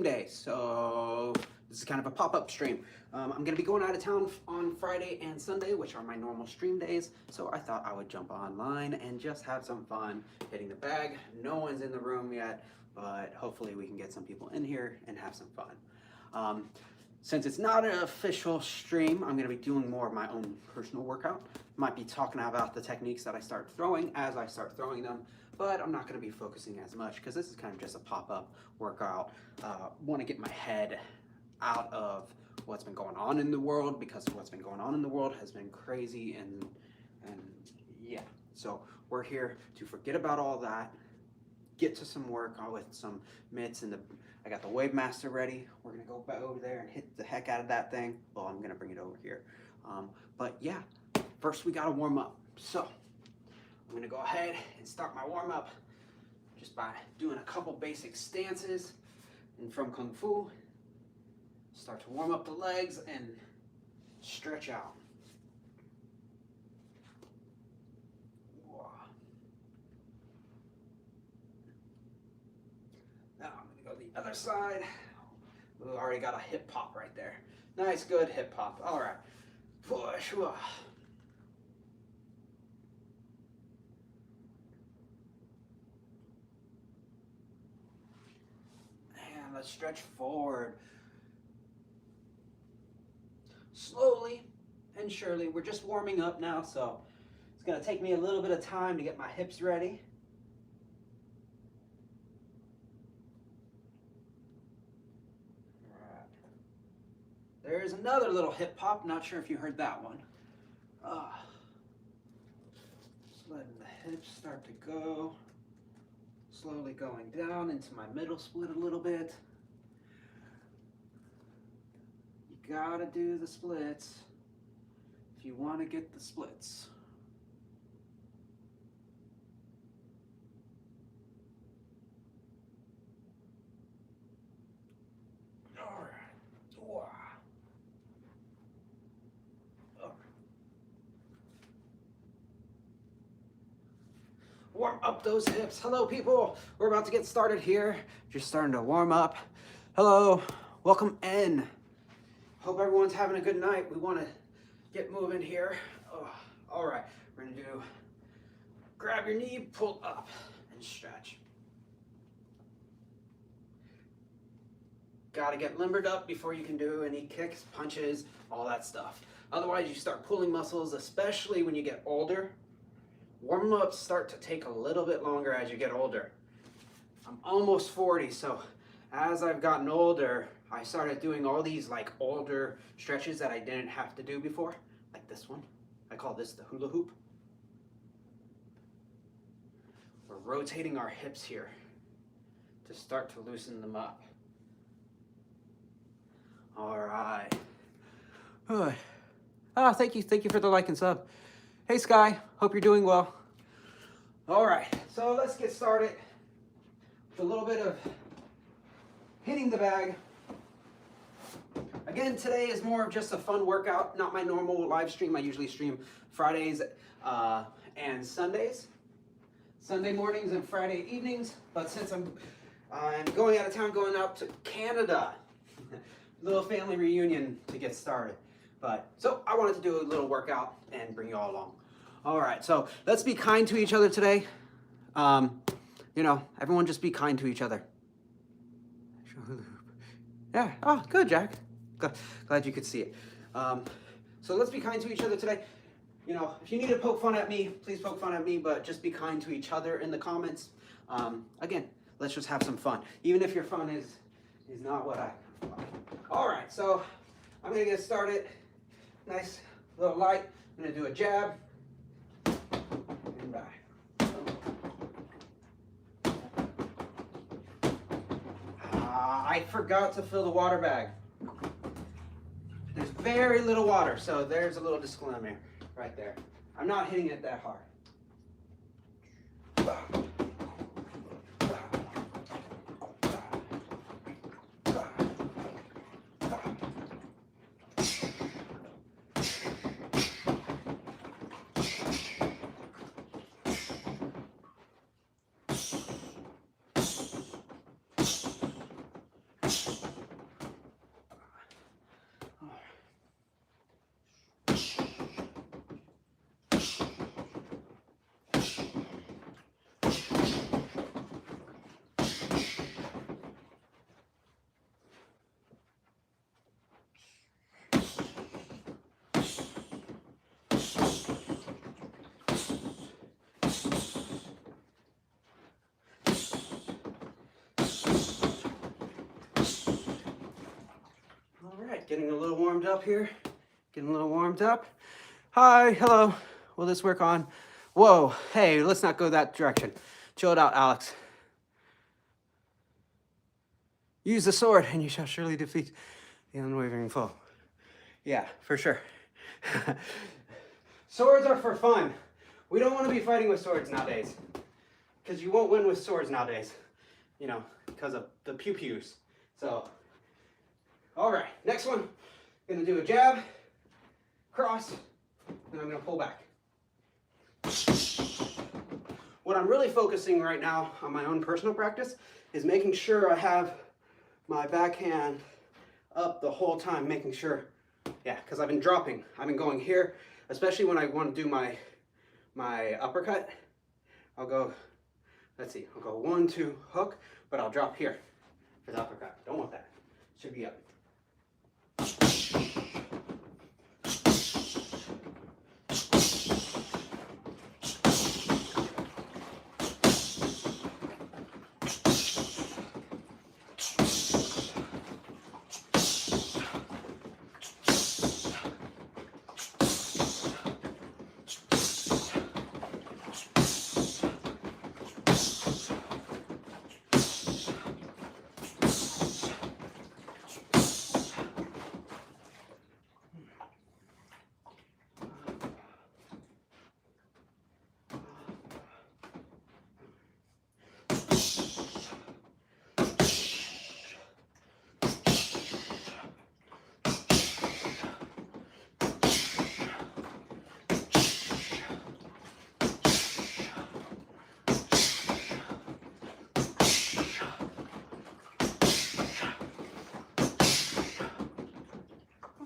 day, so this is kind of a pop-up stream. I'm going to be going out of town on Friday and Sunday, which are my normal stream days, so I thought I would jump online and just have some fun hitting the bag. No one's in the room yet, but hopefully we can get some people in here and have some fun. Since it's not an official stream, I'm going to be doing more of my own personal workout. Might be talking about the techniques that I start throwing as I start throwing them, but I'm not going to be focusing as much because this is kind of just a pop-up workout. Want to get my head out of what's been going on in the world, because what's been going on in the world has been crazy, and yeah. So we're here to forget about all that, get to some work with some mitts, and I got the wavemaster ready. We're gonna go back over there and hit the heck out of that thing. Well, I'm gonna bring it over here. But yeah, first we gotta warm up. So I'm gonna go ahead and start my warm up just by doing a couple basic stances. And from Kung Fu, start to warm up the legs and stretch out. Now I'm gonna go the other side. We already got a hip pop right there. Nice, good hip pop. All right, push. And let's stretch forward. Slowly and surely. We're just warming up now, so it's gonna take me a little bit of time to get my hips ready. There's another little hip pop. Not sure if you heard that one. Just letting the hips start to go. Slowly going down into my middle split a little bit. You gotta do the splits if you want to get the splits. All right. Warm up those hips. Hello, people. We're about to get started here. Just starting to warm up. Hello. Welcome in. Hope everyone's having a good night. We want to get moving here. Oh, all right. We're going to do grab your knee, pull up, and stretch. Got to get limbered up before you can do any kicks, punches, all that stuff. Otherwise, you start pulling muscles, especially when you get older. Warm-ups start to take a little bit longer as you get older. I'm almost 40, so as I've gotten older, I started doing all these like older stretches that I didn't have to do before, like this one. I call this the hula hoop. We're rotating our hips here to start to loosen them up. All right. Thank you for the like and sub. Hey Sky, hope you're doing well. All right, so let's get started with a little bit of hitting the bag. Again, today is more of just a fun workout, not my normal live stream. I usually stream Fridays and Sundays, Sunday mornings and Friday evenings. But since I'm going out of town, going out to Canada, little family reunion to get started. So I wanted to do a little workout and bring you all along. All right, so let's be kind to each other today. You know, everyone just be kind to each other. Yeah, oh, good, Jack. Glad you could see it. So let's be kind to each other today. You know, if you need to poke fun at me, please poke fun at me, but just be kind to each other in the comments. Again, let's just have some fun, even if your fun is not what I like. All right, so I'm gonna get started. Nice little light. I'm gonna do a jab and back. I forgot to fill the water bag. There's very little water, so there's a little disclaimer right there. I'm not hitting it that hard. getting a little warmed up here. Getting a little warmed up. Hi, hello. Will this work on? Whoa, hey, let's not go that direction. Chill it out, Alex. Use the sword and you shall surely defeat the unwavering foe. Yeah, for sure. Swords are for fun. We don't want to be fighting with swords nowadays. Because you won't win with swords nowadays. You know, because of the pew-pews. So, all right, next one. Gonna do a jab, cross, and I'm gonna pull back. What I'm really focusing right now on my own personal practice is making sure I have my backhand up the whole time, making sure, yeah, because I've been dropping. I've been going here, especially when I want to do my uppercut. I'll go, let's see, I'll go 1, 2, hook, but I'll drop here for the uppercut. Don't want that. Should be up.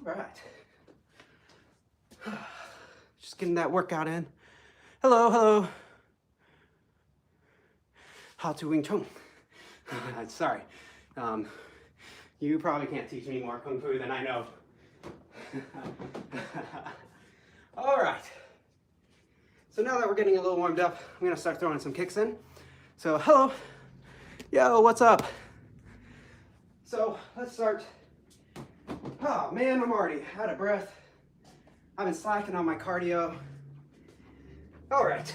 All right. Just getting that workout in. Hello, hello. How to Wing Chun. Sorry. You probably can't teach me more Kung Fu than I know. All right. So now that we're getting a little warmed up, I'm gonna start throwing some kicks in. So, hello. Yo, what's up? So, let's start. Oh man, I'm already out of breath. I've been slacking on my cardio. All right.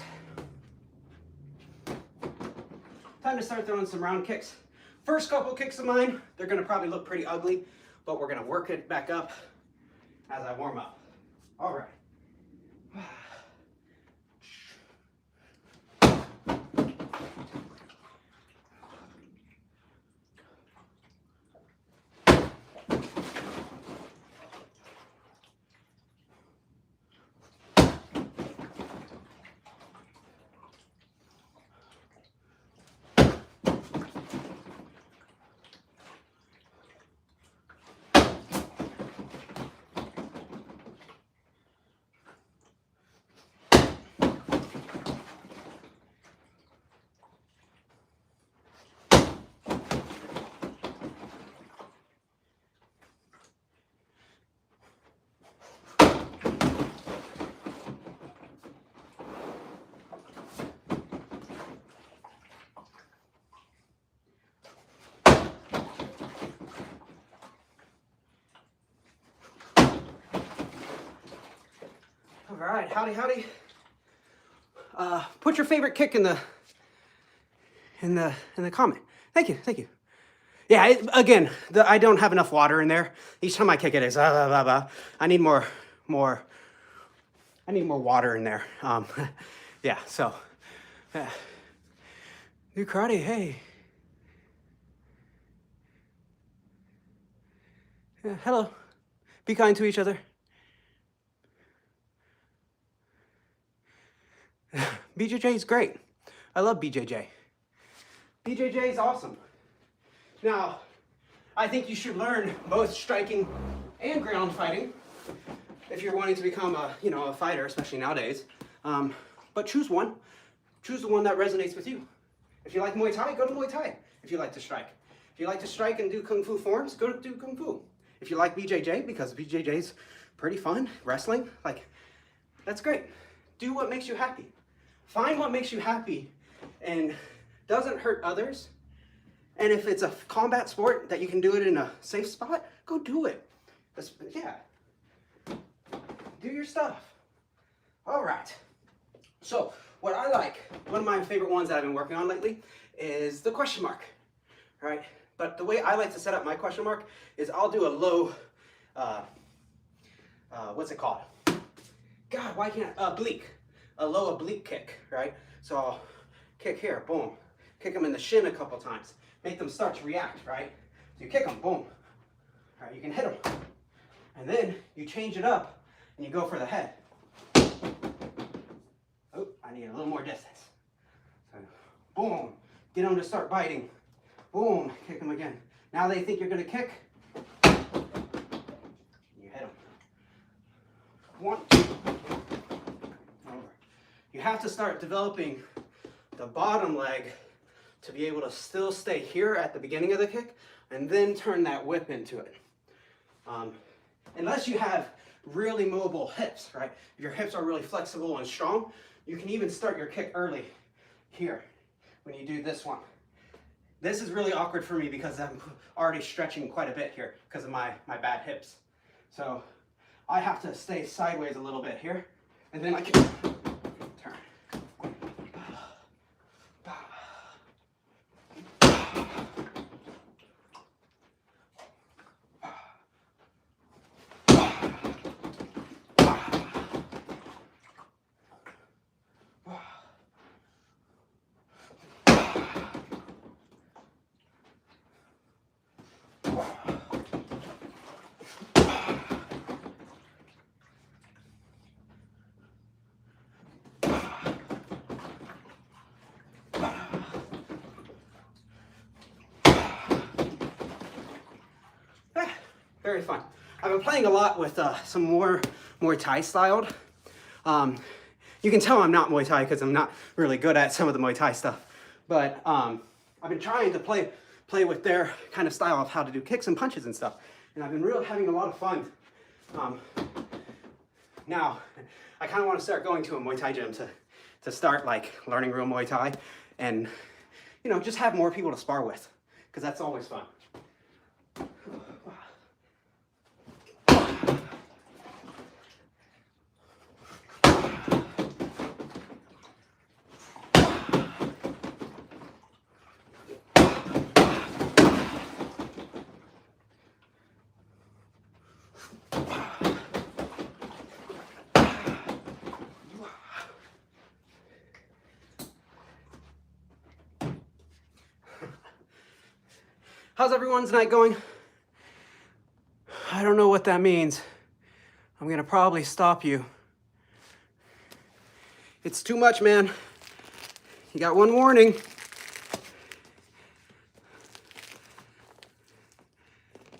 Time to start throwing some round kicks. First couple kicks of mine, they're gonna probably look pretty ugly, but we're gonna work it back up as I warm up. All right. All right, howdy, howdy. Put your favorite kick in the comment. Thank you, thank you. Yeah, again, I don't have enough water in there. Each time I kick it is I need more water in there. Yeah, so do karate. Hey. Yeah, hello. Be kind to each other. BJJ is great. I love BJJ. BJJ is awesome. Now, I think you should learn both striking and ground fighting if you're wanting to become a fighter, especially nowadays. But choose one. Choose the one that resonates with you. If you like Muay Thai, go to Muay Thai. If you like to strike. If you like to strike and do Kung Fu forms, go to do Kung Fu. If you like BJJ, because BJJ is pretty fun, wrestling, that's great. Do what makes you happy. Find what makes you happy and doesn't hurt others. And if it's a combat sport that you can do it in a safe spot, go do it. Yeah. Do your stuff. All right. So what I like, one of my favorite ones that I've been working on lately is the question mark, right? But the way I like to set up my question mark is I'll do a low, what's it called? God, why can't, oblique. A low oblique kick, right? So I'll kick here, boom. Kick them in the shin a couple times. Make them start to react, right? So you kick them, boom. All right, you can hit them. And then you change it up and you go for the head. Oh, I need a little more distance. So, boom, get them to start biting. Boom, kick them again. Now they think you're gonna kick. You hit them. 1, 2. Over. You have to start developing the bottom leg to be able to still stay here at the beginning of the kick and then turn that whip into it. Unless you have really mobile hips, right? If your hips are really flexible and strong, you can even start your kick early here when you do this one. This is really awkward for me because I'm already stretching quite a bit here because of my bad hips. So I have to stay sideways a little bit here and then I can turn. Very fun. I've been playing a lot with some more Muay Thai styled. You can tell I'm not Muay Thai because I'm not really good at some of the Muay Thai stuff. But I've been trying to play with their kind of style of how to do kicks and punches and stuff. And I've been really having a lot of fun. Now, I kind of want to start going to a Muay Thai gym to start like learning real Muay Thai and, you know, just have more people to spar with because that's always fun. How's everyone's night going? I don't know what that means. I'm gonna probably stop you. It's too much, man. You got one warning.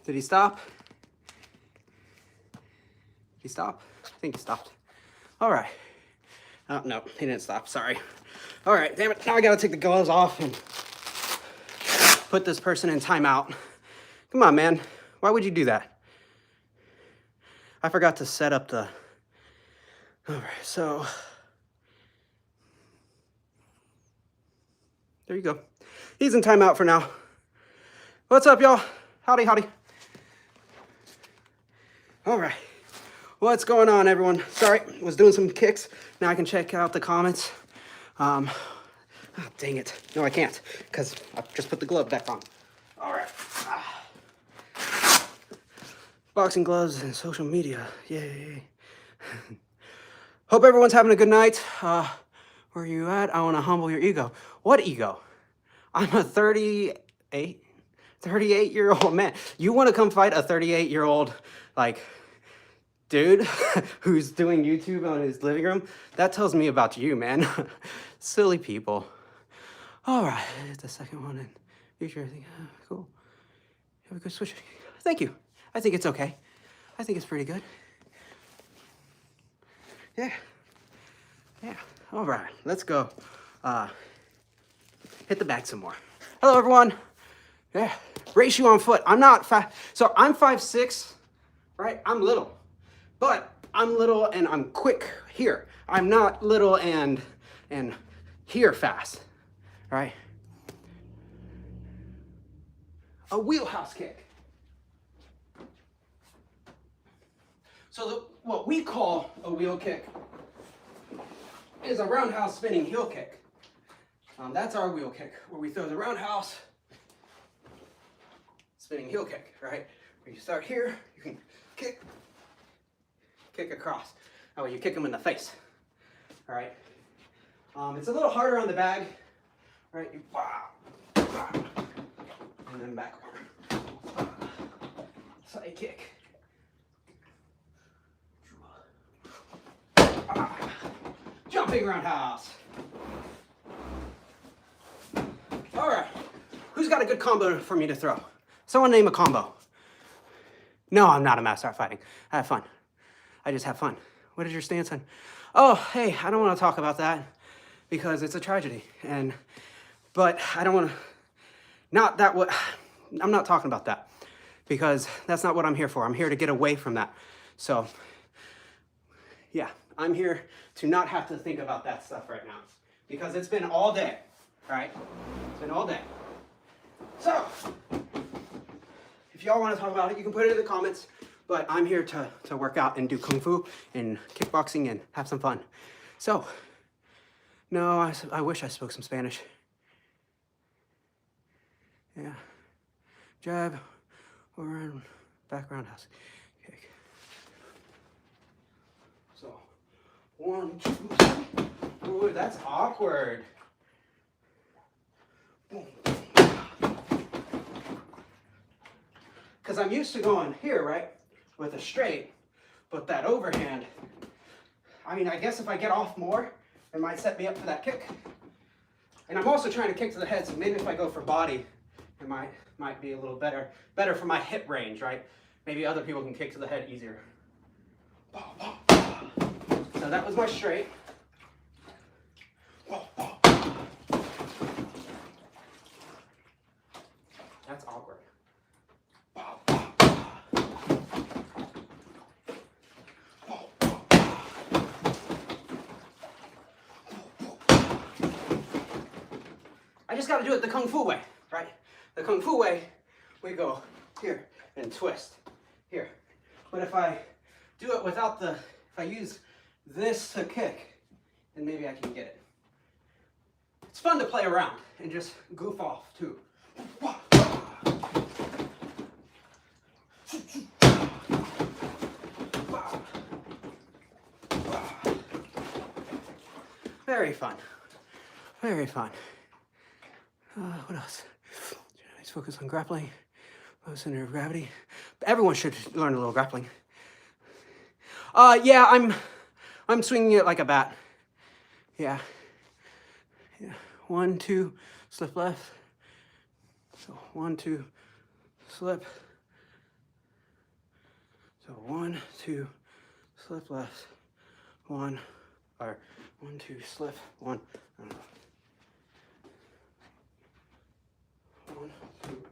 Did he stop? Did he stop? I think he stopped. All right. Oh, no, he didn't stop, sorry. All right, damn it, now I gotta take the gloves off and put this person in timeout. Come on, man. Why would you do that? I forgot to set up the... All right, so... There you go. He's in timeout for now. What's up, y'all? Howdy, howdy. All right. What's going on, everyone? Sorry, was doing some kicks. Now I can check out the comments. Oh, dang it. No, I can't, because I just put the glove back on. All right. Boxing gloves and social media. Yay. Hope everyone's having a good night. Where are you at? I want to humble your ego. What ego? I'm a 38-year-old man. You want to come fight a 38-year-old, like, dude who's doing YouTube on his living room? That tells me about you, man. Silly people. All right, the second one in future, I think, cool. Have a good switch. Thank you. I think it's okay. I think it's pretty good. Yeah. All right, let's go. Hit the bag some more. Hello, everyone. Yeah, ratio on foot. I'm not fat. So I'm 5'6", right? I'm little, but I'm little and I'm quick here. I'm not little and here fast. Right? A wheelhouse kick. So what we call a wheel kick is a roundhouse spinning heel kick. That's our wheel kick, where we throw the roundhouse spinning heel kick, right? Where you start here, you can kick across. That way you kick them in the face, all right? It's a little harder on the bag, right? You, and then backward. Side kick. Jumping roundhouse. All right, who's got a good combo for me to throw? Someone name a combo. No, I'm not a master at fighting. I have fun. I just have fun. What is your stance on? Oh, hey, I don't want to talk about that because it's a tragedy. But I don't want to, I'm not talking about that because that's not what I'm here for. I'm here to get away from that. So, yeah, I'm here to not have to think about that stuff right now because it's been all day, right? It's been all day. So, if y'all want to talk about it, you can put it in the comments, but I'm here to work out and do Kung Fu and kickboxing and have some fun. So, no, I wish I spoke some Spanish. Yeah. Jab, or back roundhouse. Kick. So, 1, 2, 3. Ooh, that's awkward. Boom. Because I'm used to going here, right, with a straight, but that overhand, I mean, I guess if I get off more, it might set me up for that kick. And I'm also trying to kick to the head, so maybe if I go for body, it might be a little better for my hip range, right? Maybe other people can kick to the head easier. So that was my straight. That's awkward. I just got to do it the Kung Fu way, right? The Kung Fu way, we go here and twist here. But if I do it without if I use this to kick, then maybe I can get it. It's fun to play around and just goof off too. Very fun. Very fun. What else? Let's focus on grappling. Low center of gravity. Everyone should learn a little grappling. Yeah, I'm swinging it like a bat. Yeah. 1, 2, slip left. So 1, 2, slip. So 1, 2, slip left. 1, 2, slip. 1. I don't know. 1, 2.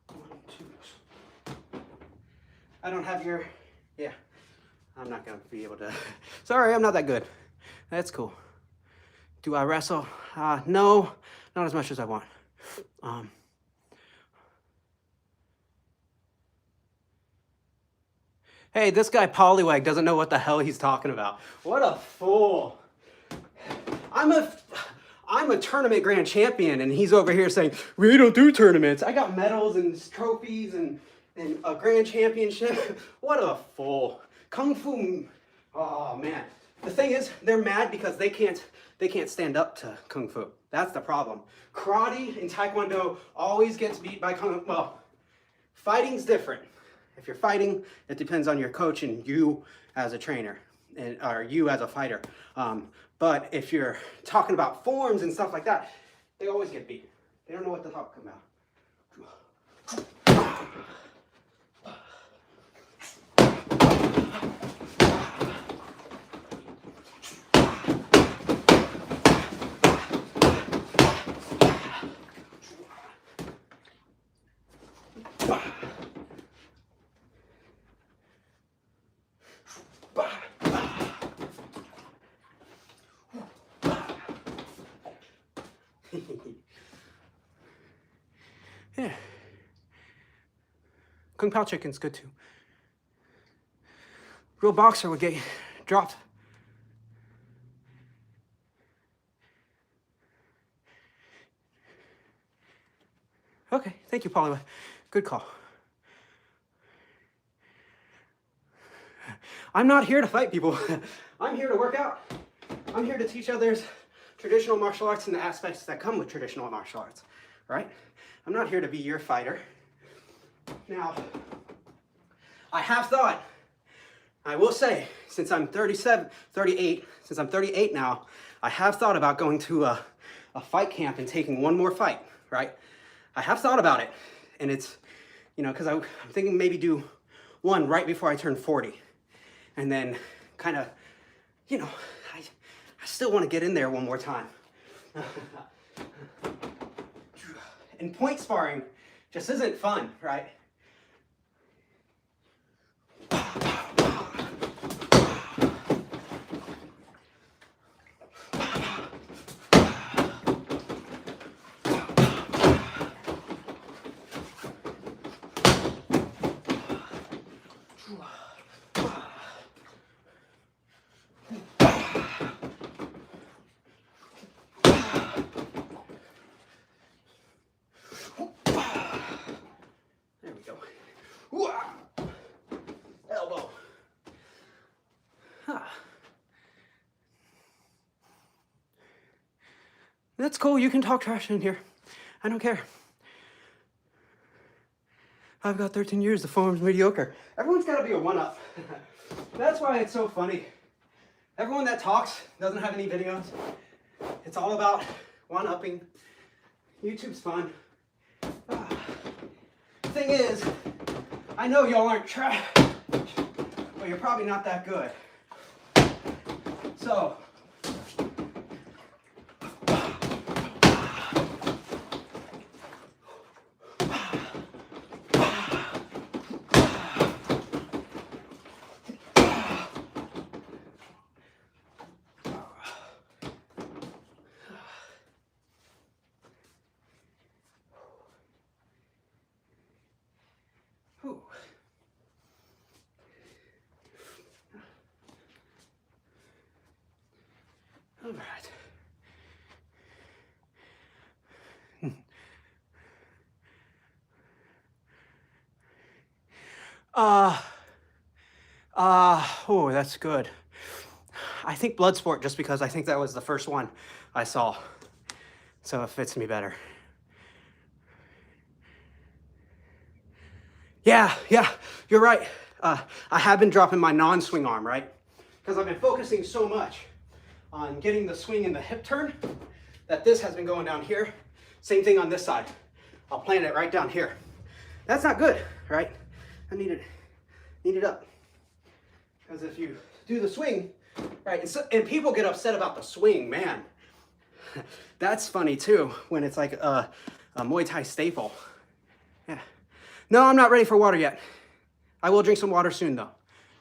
1, 2. I don't have your, yeah. I'm not gonna be able to. Sorry, I'm not that good. That's cool. Do I wrestle? No, not as much as I want. Hey, this guy Pollywag doesn't know what the hell he's talking about. What a fool. I'm a tournament grand champion, and he's over here saying, we don't do tournaments. I got medals and trophies and a grand championship. What a fool. Kung Fu, oh man. The thing is, they're mad because they can't stand up to Kung Fu. That's the problem. Karate and Taekwondo always gets beat by Kung Fu. Well, fighting's different. If you're fighting, it depends on your coach and you as a trainer, or you as a fighter. But if you're talking about forms and stuff like that, they always get beat. They don't know what to talk about. Kung Pao chicken's good too. Real boxer would get dropped. Okay, thank you, Polly. Good call. I'm not here to fight people. I'm here to work out. I'm here to teach others traditional martial arts and the aspects that come with traditional martial arts, right? I'm not here to be your fighter. Now, I have thought, I will say, since I'm 38 now, I have thought about going to a fight camp and taking one more fight, right? I have thought about it, and it's, you know, because I'm thinking maybe do one right before I turn 40, and then kind of, you know, I still want to get in there one more time. And point sparring just isn't fun, right? There we go. Elbow. That's cool. You can talk trash in here. I don't care. I've got 13 years. The form's mediocre. Everyone's got to be a one-up. That's why it's so funny. Everyone that talks doesn't have any videos. It's all about one-upping. YouTube's fun. Thing is, I know y'all aren't trash, but you're probably not that good. So, all right. Oh, that's good. I think Bloodsport, just because I think that was the first one I saw. So it fits me better. Yeah, you're right. I have been dropping my non-swing arm, right? Because I've been focusing so much on getting the swing and the hip turn that this has been going down here. Same thing on this side. I'll plant it right down here. That's not good, right? I need it up. Because if you do the swing, right, and people get upset about the swing, man. That's funny too, when it's like a Muay Thai staple. Yeah. No, I'm not ready for water yet. I will drink some water soon though.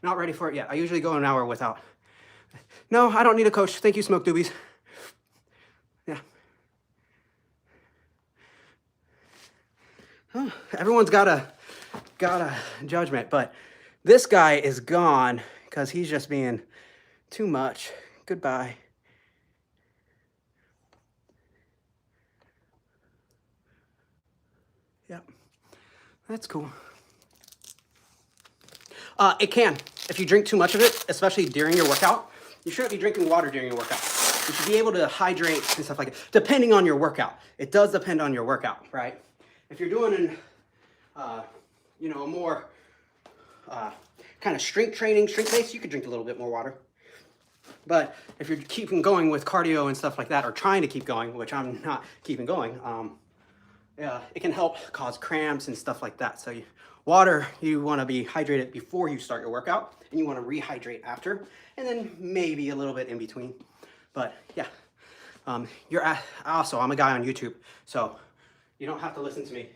Not ready for it yet. I usually go an hour without. No, I don't need a coach. Thank you, Smoke Doobies. Yeah. Huh. Everyone's got a judgment, but this guy is gone because he's just being too much. Goodbye. Yep. That's cool. It can. If you drink too much of it, especially during your workout, you shouldn't be drinking water during your workout. You should be able to hydrate and stuff like that, depending on your workout. It does depend on your workout, right? If you're doing you know, a more kind of strength training, strength-based, you could drink a little bit more water. But if you're keeping going with cardio and stuff like that, or trying to keep going, which I'm not keeping going, it can help cause cramps and stuff like that. So water, you want to be hydrated before you start your workout, and you want to rehydrate after, and then maybe a little bit in between. But yeah, I'm a guy on YouTube, so you don't have to listen to me.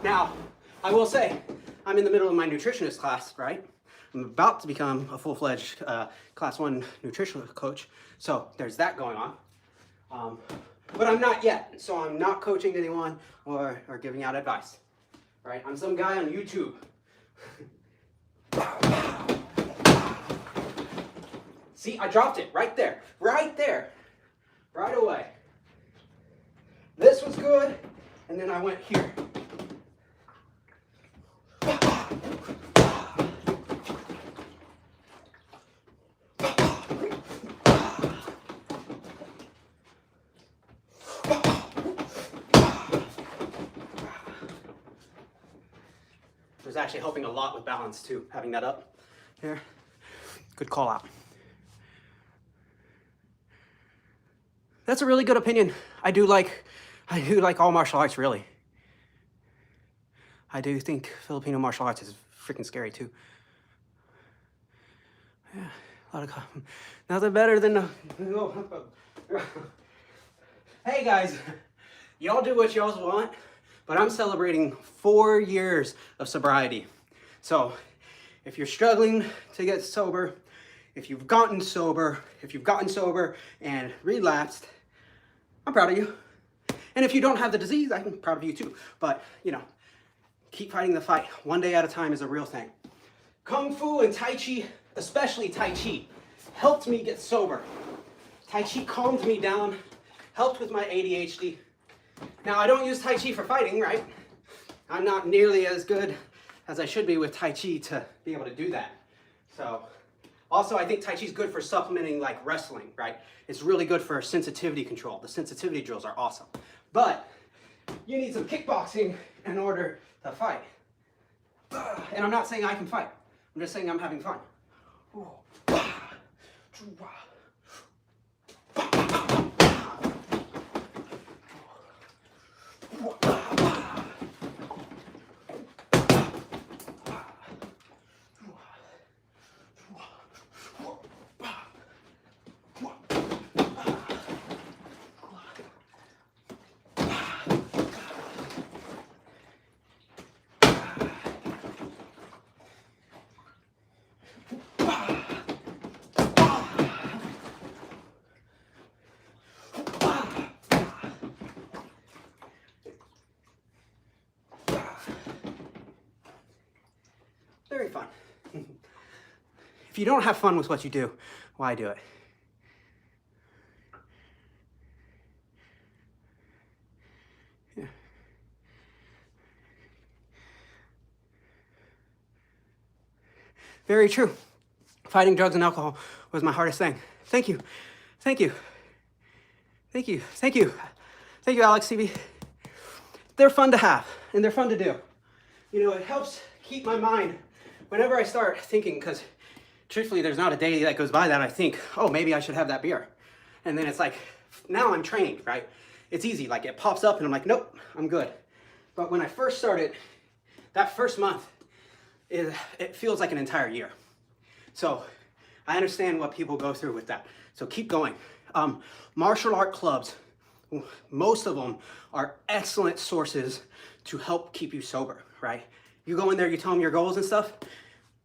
Now, I will say, I'm in the middle of my nutritionist class, right? I'm about to become a full-fledged class 1 nutritional coach, so there's that going on. But I'm not yet, so I'm not coaching anyone or giving out advice. right? I'm some guy on YouTube. See, I dropped it right there, right away. This was good, and then I went here. It was actually helping a lot with balance too, having that up here. Good call out. That's a really good opinion. I do like all martial arts, really. I do think Filipino martial arts is freaking scary too. Yeah, a lot of nothing better than Hey guys, y'all do what y'all want, but I'm celebrating 4 years of sobriety. So if you're struggling to get sober, if you've gotten sober and relapsed, I'm proud of you. And if you don't have the disease, I'm proud of you too. But, you know, keep fighting the fight. One day at a time is a real thing. Kung Fu and Tai Chi, especially Tai Chi, helped me get sober. Tai Chi calmed me down, helped with my ADHD. Now, I don't use Tai Chi for fighting, right? I'm not nearly as good as I should be with Tai Chi to be able to do that. So, also, I think Tai Chi is good for supplementing like wrestling, right? It's really good for sensitivity control. The sensitivity drills are awesome. But you need some kickboxing in order to fight. And I'm not saying I can fight. I'm just saying I'm having fun. Very fun. If you don't have fun with what you do, why do it? Yeah. Very true. Fighting drugs and alcohol was my hardest thing. Thank you. Thank you. Thank you. Thank you. Thank you, Alex TV. They're fun to have, and they're fun to do. You know, it helps keep my mind whenever I start thinking, because truthfully, there's not a day that goes by that I think, oh, maybe I should have that beer. And then it's like, now I'm trained, right? It's easy, like it pops up and I'm like, nope, I'm good. But when I first started, that first month, it feels like an entire year. So I understand what people go through with that. So keep going. Martial art clubs, most of them are excellent sources to help keep you sober, right? You go in there, you tell them your goals and stuff,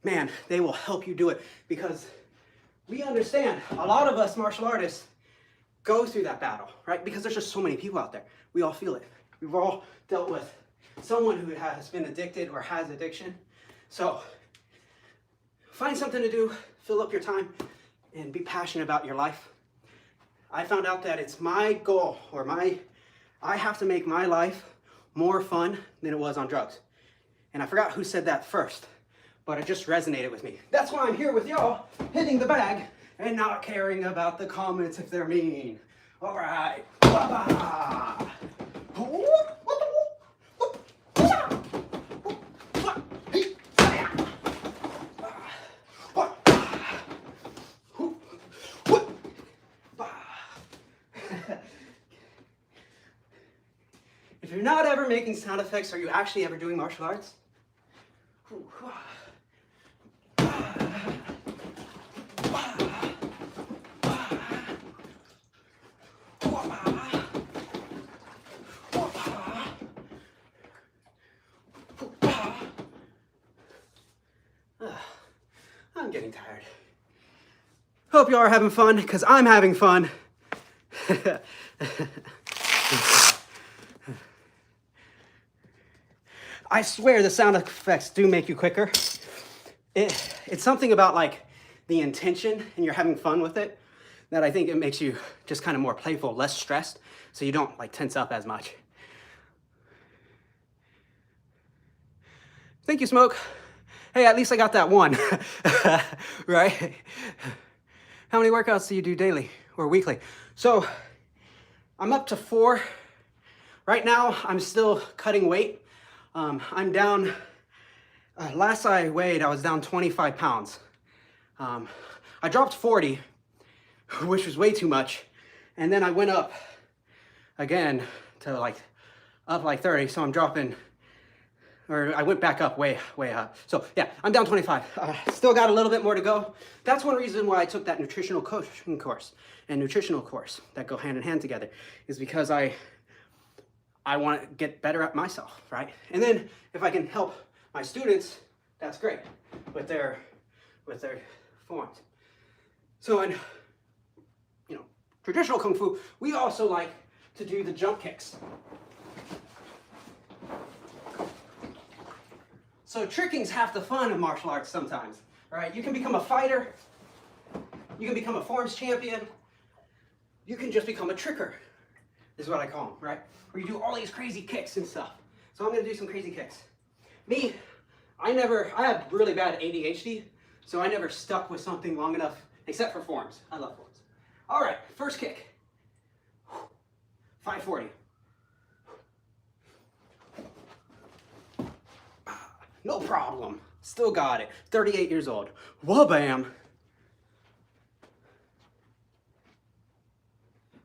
man, they will help you do it, because we understand a lot of us martial artists go through that battle, right? Because there's just so many people out there. We all feel it. We've all dealt with someone who has been addicted or has addiction. So find something to do, fill up your time, and be passionate about your life. I found out that it's my goal, or I have to make my life more fun than it was on drugs. And I forgot who said that first, but it just resonated with me. That's why I'm here with y'all, hitting the bag and not caring about the comments if they're mean. All right. If you're not ever making sound effects, are you actually ever doing martial arts? I'm getting tired. Hope you are having fun, because I'm having fun. I swear the sound effects do make you quicker. It's something about like the intention and you're having fun with it that I think it makes you just kind of more playful, less stressed, so you don't like tense up as much. Thank you, Smoke. Hey, at least I got that one, right? How many workouts do you do daily or weekly? So I'm up to 4. Right now, I'm still cutting weight. I'm down, last I weighed, I was down 25 pounds. I dropped 40, which was way too much. And then I went up again to like, up like 30. So I'm dropping, or I went back up way up. So yeah, I'm down 25. Still got a little bit more to go. That's one reason why I took that nutritional coaching course and nutritional course that go hand in hand together, is because I want to get better at myself, right? And then if I can help my students, that's great with their forms. So in, you know, traditional Kung Fu, we also like to do the jump kicks. So tricking's half the fun of martial arts sometimes, right? You can become a fighter, you can become a forms champion, you can just become a tricker, is what I call them, right? Where you do all these crazy kicks and stuff. So I'm gonna do some crazy kicks. Me, I have really bad ADHD, so I never stuck with something long enough, except for forms. I love forms. All right, first kick. 540. No problem. Still got it. 38 years old. Wha-bam.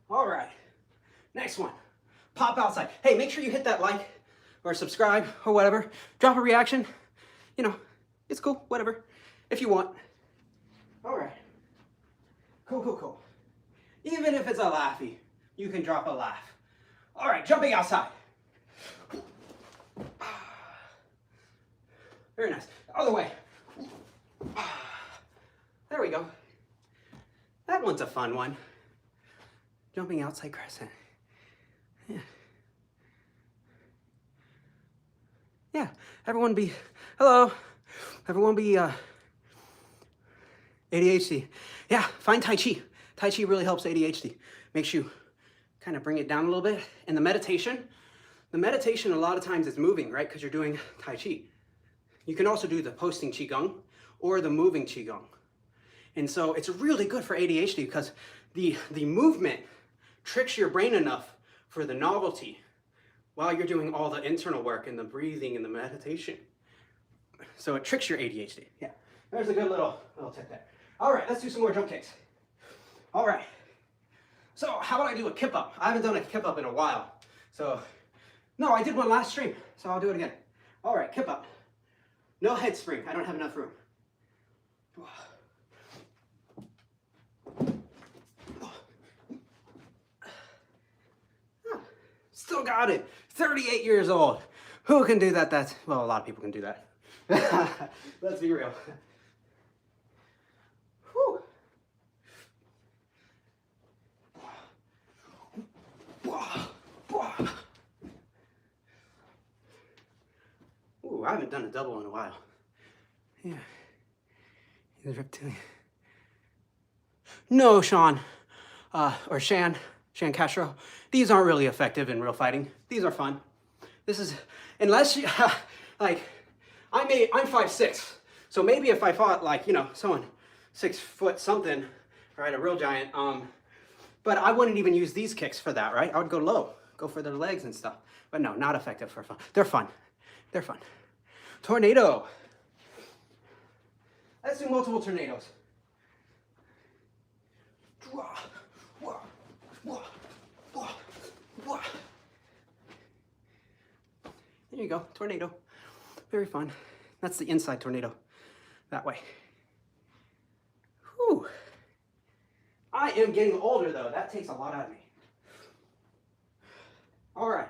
All right. Next one. Pop outside. Hey, make sure you hit that like or subscribe or whatever. Drop a reaction. You know, it's cool. Whatever. If you want. All right. Cool. Even if it's a laughy, you can drop a laugh. All right. Jumping outside. Very nice. Other way. There we go. That one's a fun one. Jumping outside crescent. Yeah. Everyone be, hello. Everyone be ADHD. Yeah, find Tai Chi. Tai Chi really helps ADHD. Makes you kind of bring it down a little bit. And the meditation a lot of times is moving, right? Because you're doing Tai Chi. You can also do the posting Qigong or the moving Qigong. And so it's really good for ADHD because the movement tricks your brain enough for the novelty while you're doing all the internal work and the breathing and the meditation. So it tricks your ADHD. Yeah, there's a good little tip there. All right, let's do some more jump kicks. All right. So how about I do a kip up? I haven't done a kip up in a while. So, no, I did one last stream, so I'll do it again. All right, kip up. No head spring, I don't have enough room. Still got it, 38 years old. Who can do that? Well, a lot of people can do that. Let's be real. Whew. Ooh, I haven't done a double in a while. Yeah. He's a reptilian. No, Sean, or Shan Castro. These aren't really effective in real fighting. These are fun. This is, unless you, like, I'm 5'6", so maybe if I fought like, you know, someone 6 foot something, right, a real giant, but I wouldn't even use these kicks for that, right? I would go low, go for their legs and stuff. But no, not effective for fun. They're fun. They're fun. Tornado. Let's do multiple tornadoes. There you go, tornado. Very fun. That's the inside tornado. That way. Whew. I am getting older though. That takes a lot out of me. All right.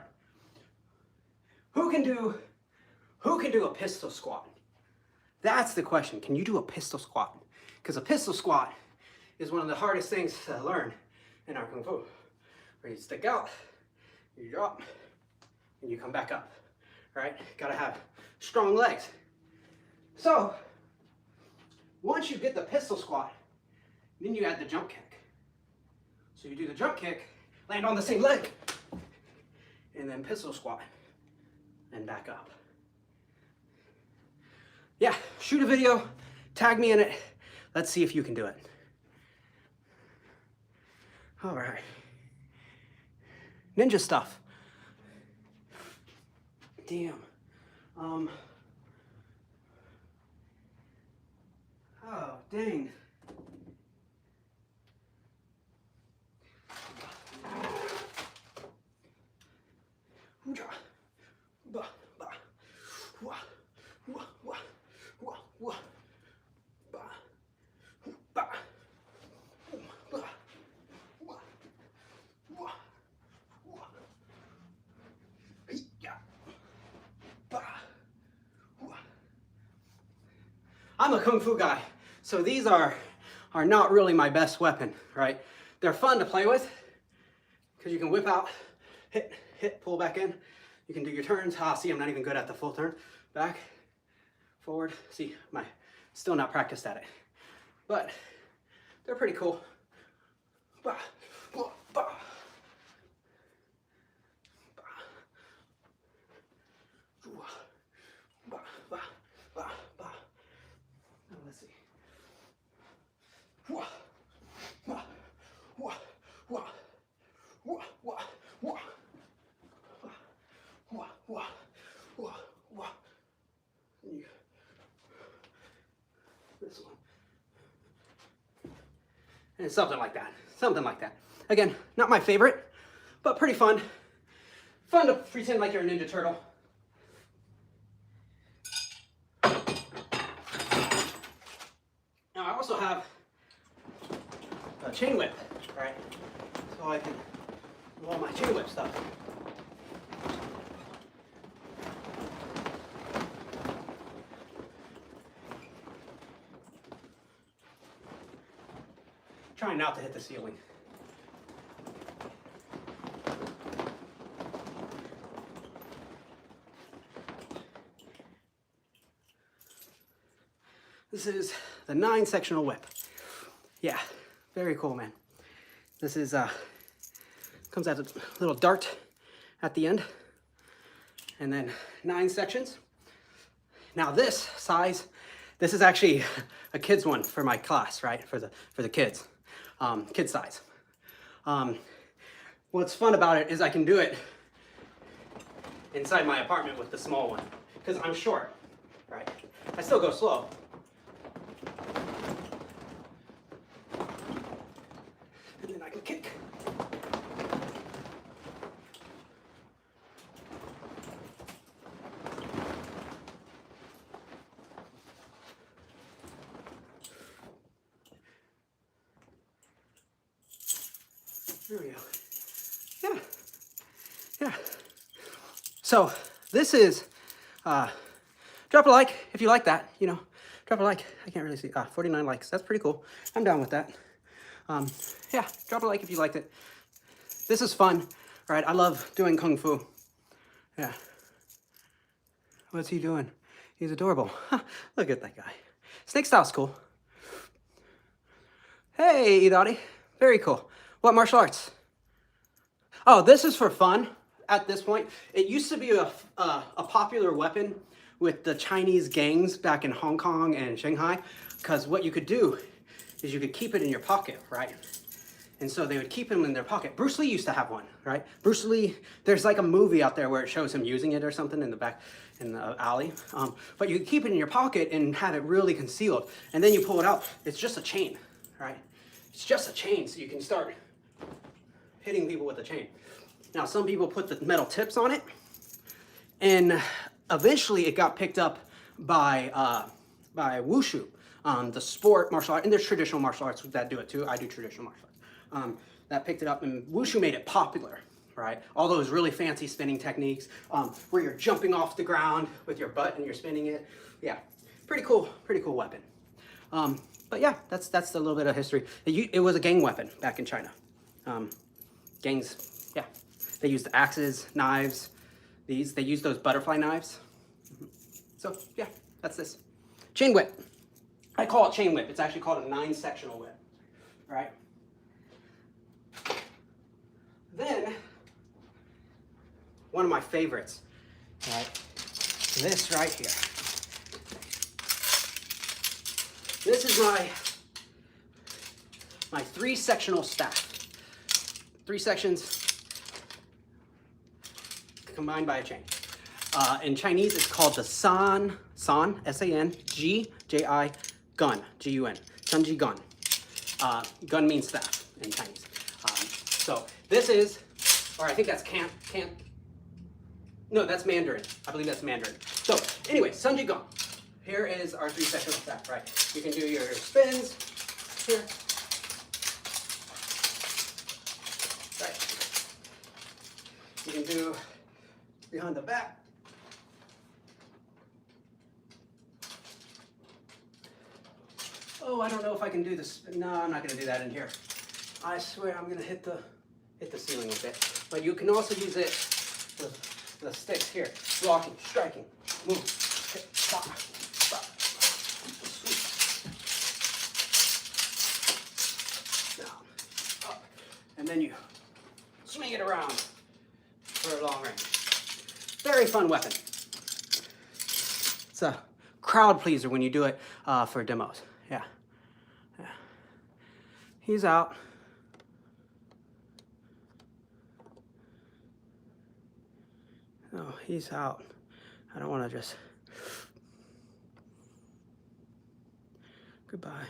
Who can do a pistol squat? That's the question. Can you do a pistol squat? Because a pistol squat is one of the hardest things to learn in our Kung Fu. Where you stick out, you drop, and you come back up. right? Gotta have strong legs. So, once you get the pistol squat, then you add the jump kick. So you do the jump kick, land on the same leg, and then pistol squat, and back up. Yeah, shoot a video, tag me in it. Let's see if you can do it. All right. Ninja stuff. Damn. Oh, dang. I'm a Kung Fu guy, so these are not really my best weapon, right? They're fun to play with, because you can whip out, hit, pull back in. You can do your turns. See, I'm not even good at the full turn. Back, forward. See, still not practiced at it. But they're pretty cool. Bah, bah, bah. Let's see. This one. And something like that. Something like that. Again, not my favorite, but pretty fun. Fun to pretend like you're a Ninja Turtle. Now I also have a chain whip, right? So I can do all my chain whip stuff. Trying not to hit the ceiling. This is the 9-sectional whip. Yeah, very cool, man. This is, comes out a little dart at the end, and then 9 sections. Now this size, this is actually a kid's one for my class, right? For the kids, kid size. What's fun about it is I can do it inside my apartment with the small one, because I'm short, right? I still go slow. And then I can kick. There we go. Yeah. Yeah. So this is, drop a like if you like that, you know, drop a like. I can't really see, 49 likes. That's pretty cool. I'm down with that. Yeah, drop a like if you liked it. This is fun, right? I love doing Kung Fu. Yeah. What's he doing? He's adorable. Look at that guy. Snake style's cool. Hey, Idari. Very cool. What martial arts? Oh, this is for fun at this point. It used to be a popular weapon with the Chinese gangs back in Hong Kong and Shanghai, because what you could do is you could keep it in your pocket, right? And so they would keep them in their pocket. Bruce Lee used to have one, right? Bruce Lee, there's like a movie out there where it shows him using it or something in the back, in the alley. But you could keep it in your pocket and have it really concealed. And then you pull it out, it's just a chain, right? It's just a chain, so you can start hitting people with a chain. Now, some people put the metal tips on it, and eventually it got picked up by wushu, the sport martial art, and there's traditional martial arts that do it too. I do traditional martial arts. That picked it up, and wushu made it popular, right? All those really fancy spinning techniques, where you're jumping off the ground with your butt and you're spinning it. Yeah, pretty cool weapon. But yeah, that's a little bit of history. It was a gang weapon back in China. Gangs, yeah, they used axes, knives, They use those butterfly knives. So yeah, that's this. Chain whip. I call it chain whip. It's actually called a 9-sectional whip. All right. Then, one of my favorites, right? This right here. This is my 3-sectional staff. 3 sections combined by a chain. In Chinese, it's called the san, S-A-N-G-J-I, gun, G-U-N, Sanji gun. Gun means staff in Chinese. So this is, or I think that's no, that's Mandarin. I believe that's Mandarin. So anyway, Sanji gun. Here is our 3-sectional staff, right? You can do your spins here. Right. You can do behind the back. Oh, I don't know if I can do this. No, I'm not going to do that in here. I swear I'm going to hit the ceiling a bit. But you can also use it with the sticks here. Blocking, striking, move, hit, stop, stop. Down, up. And then you swing it around for a long range. Very fun weapon. It's a crowd pleaser when you do it for demos. Yeah. Yeah. He's out. Oh, he's out. I don't want to just... Goodbye.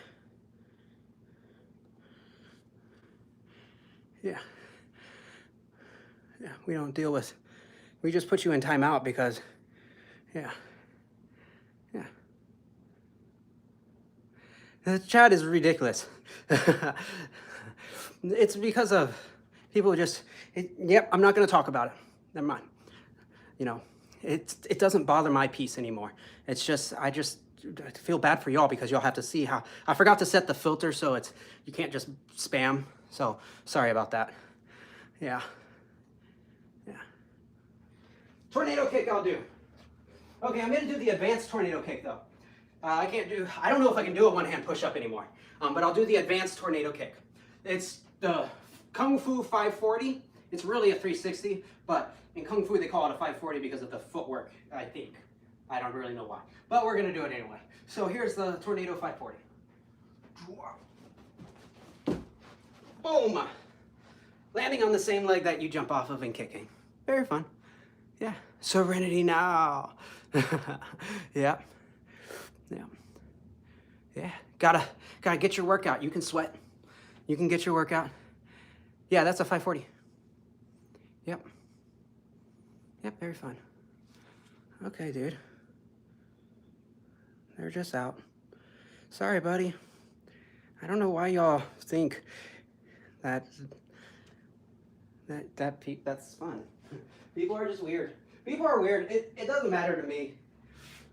Yeah. Yeah, we don't deal with... We just put you in timeout because... Yeah. Yeah. The chat is ridiculous. It's because of people just... Yep, I'm not going to talk about it. Never mind. You know, it doesn't bother my peace anymore. It's just, I feel bad for y'all because y'all have to see how, I forgot to set the filter so you can't just spam. So, sorry about that. Yeah. Yeah. Tornado kick I'll do. Okay, I'm going to do the advanced tornado kick though. I don't know if I can do a one-hand push-up anymore. But I'll do the advanced tornado kick. It's the Kung Fu 540. It's really a 360, but in Kung Fu they call it a 540 because of the footwork, I think. I don't really know why. But we're gonna do it anyway. So here's the Tornado 540. Boom! Landing on the same leg that you jump off of and kicking. Very fun. Yeah. Serenity now. Yeah. Yeah. Yeah. Gotta get your workout. You can sweat. You can get your workout. Yeah, that's a 540. Yep. Yep, very fun. Okay, dude. They're just out. Sorry, buddy. I don't know why y'all think that's fun. People are just weird. People are weird. It doesn't matter to me.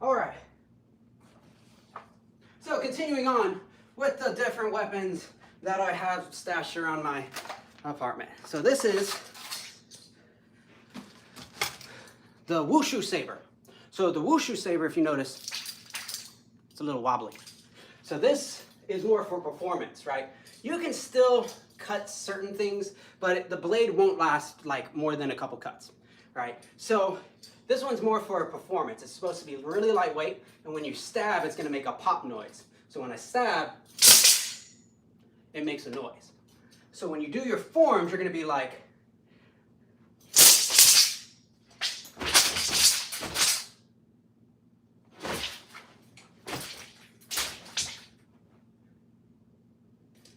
All right. So continuing on with the different weapons that I have stashed around my apartment. So this is the Wushu saber. So the Wushu saber, if you notice, it's a little wobbly. So this is more for performance, right? You can still cut certain things, but the blade won't last like more than a couple cuts, right? So this one's more for performance. It's supposed to be really lightweight, and when you stab, it's gonna make a pop noise. So when I stab, it makes a noise. So when you do your forms, you're gonna be like,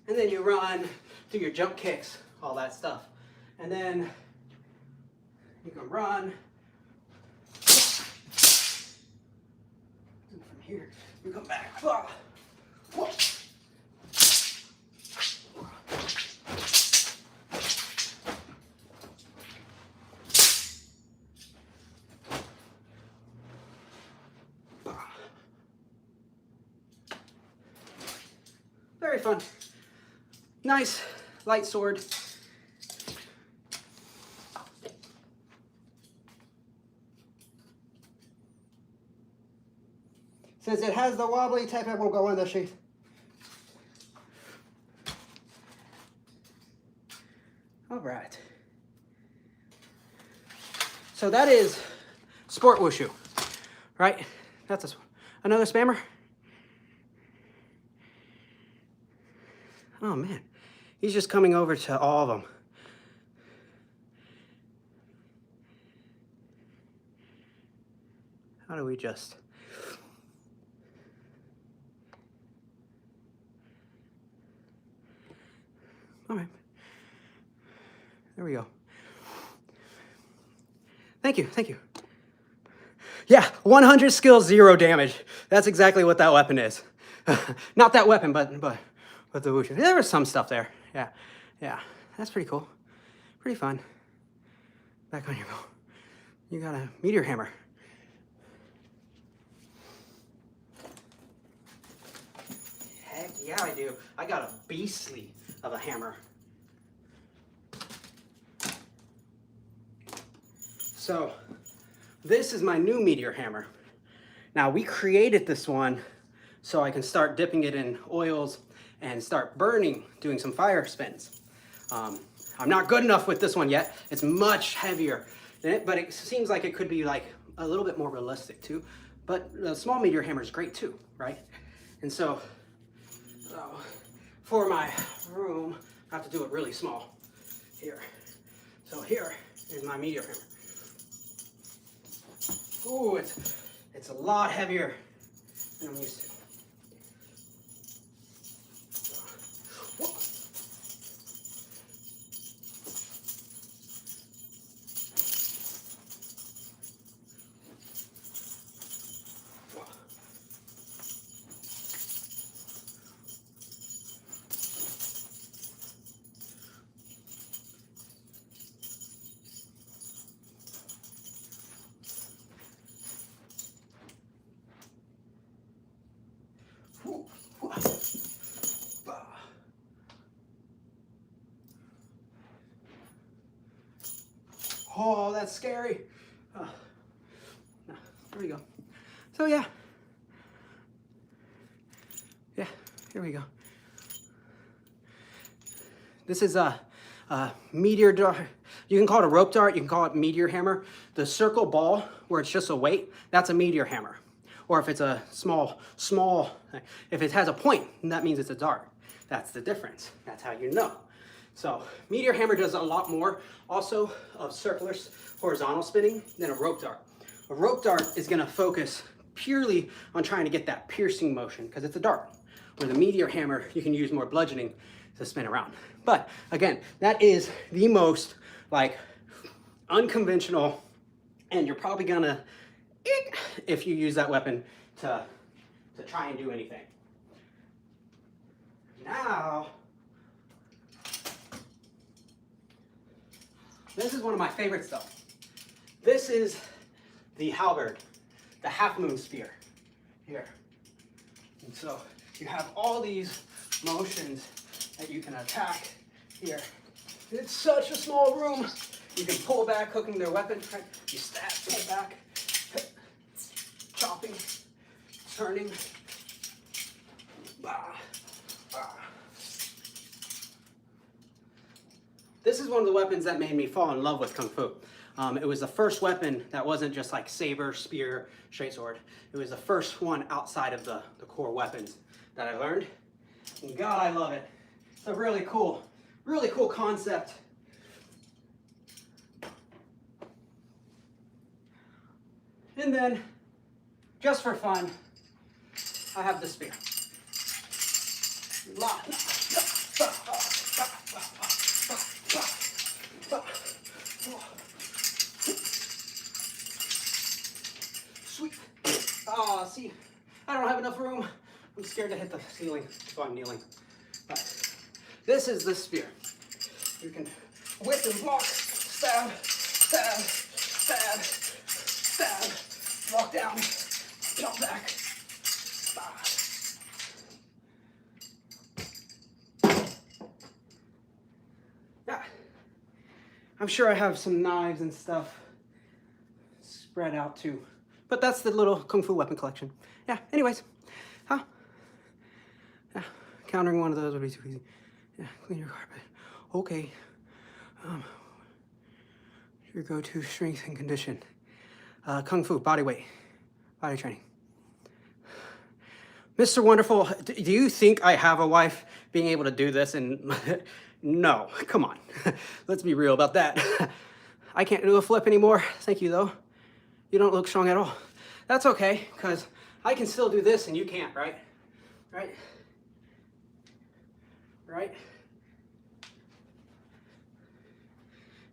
and then you run, do your jump kicks, all that stuff. And then you can run. And from here, you come back. Very fun. Nice, light sword. Since it has the wobbly type, it will go in the sheath. All right. So that is sport wushu, right? That's this one. Another spammer. Oh man, he's just coming over to all of them. How do we just... All right. There we go. Thank you, thank you. Yeah, 100 skills, 0 damage. That's exactly what that weapon is. Not that weapon, but the wushu. There was some stuff there. Yeah, that's pretty cool. Pretty fun. Back on your bow. You got a meteor hammer. Heck yeah, I do. I got a beastly of a hammer. So, this is my new meteor hammer. Now, we created this one so I can start dipping it in oils and start burning, doing some fire spins. I'm not good enough with this one yet. It's much heavier, but it seems like it could be like a little bit more realistic too. But the small meteor hammer is great too, right? And so for my room, I have to do it really small here. So here is my meteor hammer. Ooh, it's a lot heavier than I'm used to. Oh, that's scary. There we go. So yeah, here we go. This is a meteor dart. You can call it a rope dart, you can call it meteor hammer. The circle ball, where it's just a weight, that's a meteor hammer. Or if it's a small, if it has a point, that means it's a dart. That's the difference. That's how you know. So meteor hammer does a lot more also of circular horizontal spinning than a rope dart. A rope dart is going to focus purely on trying to get that piercing motion because it's a dart. Where the meteor hammer, you can use more bludgeoning to spin around. But again, that is the most like unconventional, and you're probably gonna if you use that weapon to try and do anything. Now, this is one of my favorite stuff. This is the halberd, the half moon spear here. And so you have all these motions that you can attack here. It's such a small room. You can pull back, hooking their weapon, right? You stab, pull back, chopping, turning. This is one of the weapons that made me fall in love with Kung Fu. It was the first weapon that wasn't just like saber, spear, straight sword. It was the first one outside of the core weapons that I learned. And God, I love it. It's a really cool concept. And then, just for fun, I have the spear. Sweet. Ah, see, I don't have enough room. I'm scared to hit the ceiling, so I'm kneeling. But this is the spear. You can whip and block, stab, stab, stab, stab, walk down, jump back. Yeah, I'm sure I have some knives and stuff spread out too, But that's the little Kung Fu weapon collection. Yeah, anyways. Huh? Yeah, countering one of those would be too easy. Yeah, clean your carpet. Okay. Your go-to strength and condition. Kung Fu, body weight, body training. Mr. Wonderful, do you think I have a wife being able to do this? And no, come on. Let's be real about that. I can't do a flip anymore. Thank you, though. You don't look strong at all. That's okay, because I can still do this and you can't, right? Right? Right?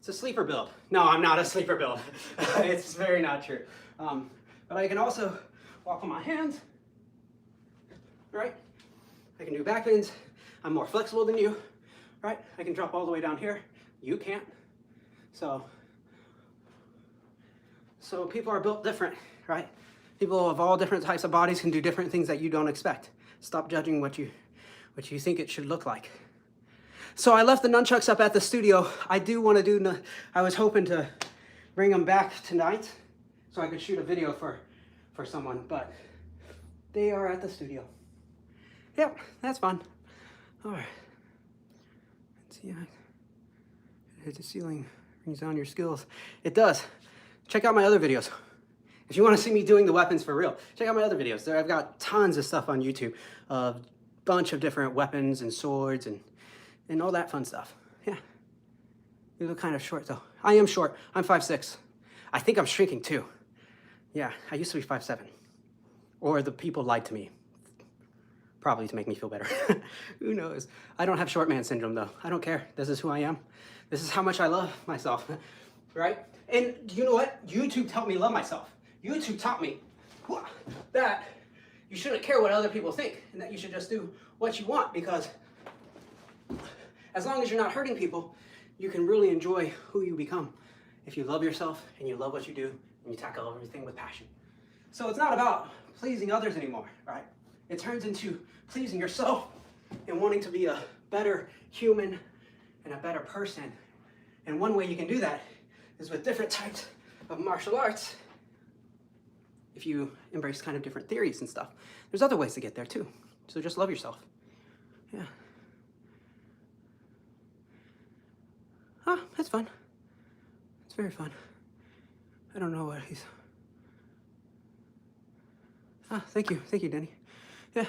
It's a sleeper build. No, I'm not a sleeper build. It's very not true. But I can also walk on my hands, right? I can do back bends. I'm more flexible than you, right? I can drop all the way down here. You can't. So people are built different, right? People of all different types of bodies can do different things that you don't expect. Stop judging what you think it should look like. So I left the nunchucks up at the studio. I do want to do, I was hoping to bring them back tonight so I could shoot a video for someone, but they are at the studio. Yep, that's fun. All right. Let's see, hit the ceiling, brings down your skills. It does. Check out my other videos. If you want to see me doing the weapons for real, check out my other videos. There, I've got tons of stuff on YouTube. A bunch of different weapons and swords and all that fun stuff. Yeah. You look kind of short though. I am short. I'm 5'6". I think I'm shrinking too. Yeah, I used to be 5'7". Or the people lied to me. Probably to make me feel better. Who knows? I don't have short man syndrome though. I don't care. This is who I am. This is how much I love myself. Right? And you know what? YouTube helped me love myself. YouTube taught me that you shouldn't care what other people think and that you should just do what you want, because as long as you're not hurting people, you can really enjoy who you become if you love yourself and you love what you do and you tackle everything with passion. So it's not about pleasing others anymore, right? It turns into pleasing yourself and wanting to be a better human and a better person. And one way you can do that is with different types of martial arts. If you embrace kind of different theories and stuff, there's other ways to get there too. So just love yourself. Yeah. Ah, that's fun. It's very fun. I don't know what he's... Ah, thank you, Denny. Yeah.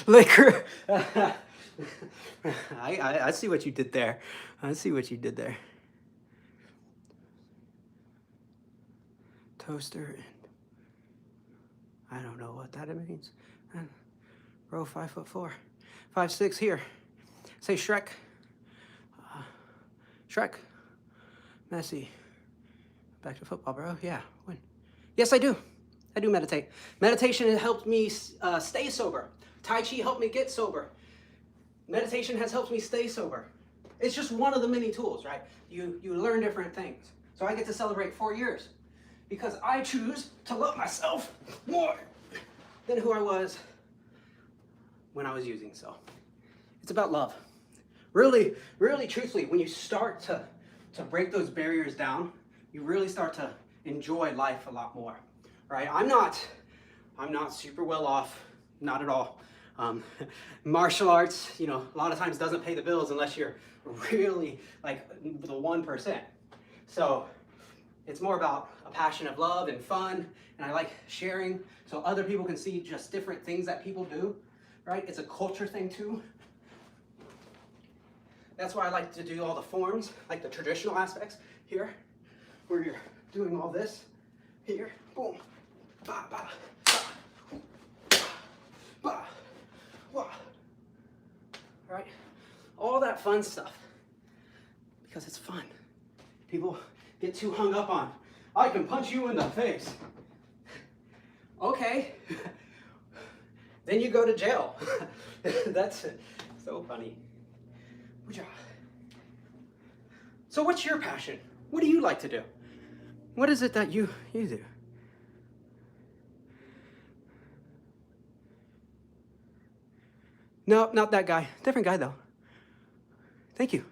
Liquor. I see what you did there. I see what you did there. Toaster and I don't know what that means. Bro, 5'4", 5'6" here. Say Shrek. Shrek. Messi. Back to football, bro. Yeah. When? Yes, I do. I do meditate. Meditation has helped me stay sober. Tai Chi helped me get sober. Meditation has helped me stay sober. It's just one of the many tools, right? You learn different things. So I get to celebrate 4 years because I choose to love myself more than who I was when I was using. So it's about love. Really, really truthfully, when you start to break those barriers down, you really start to enjoy life a lot more, right? I'm not super well off, not at all. Martial arts, you know, a lot of times doesn't pay the bills unless you're really like the 1%. So it's more about a passion of love and fun, and I like sharing so other people can see just different things that people do, right? It's a culture thing too. That's why I like to do all the forms, like the traditional aspects here, where you're doing all this here, boom, ba, ba, ba, ba, ba. Right? All that fun stuff, because it's fun. People get too hung up on, I can punch you in the face. Okay, then you go to jail. That's so funny. So what's your passion? What do you like to do? What is it that you do? No, not that guy. Different guy though. Thank you.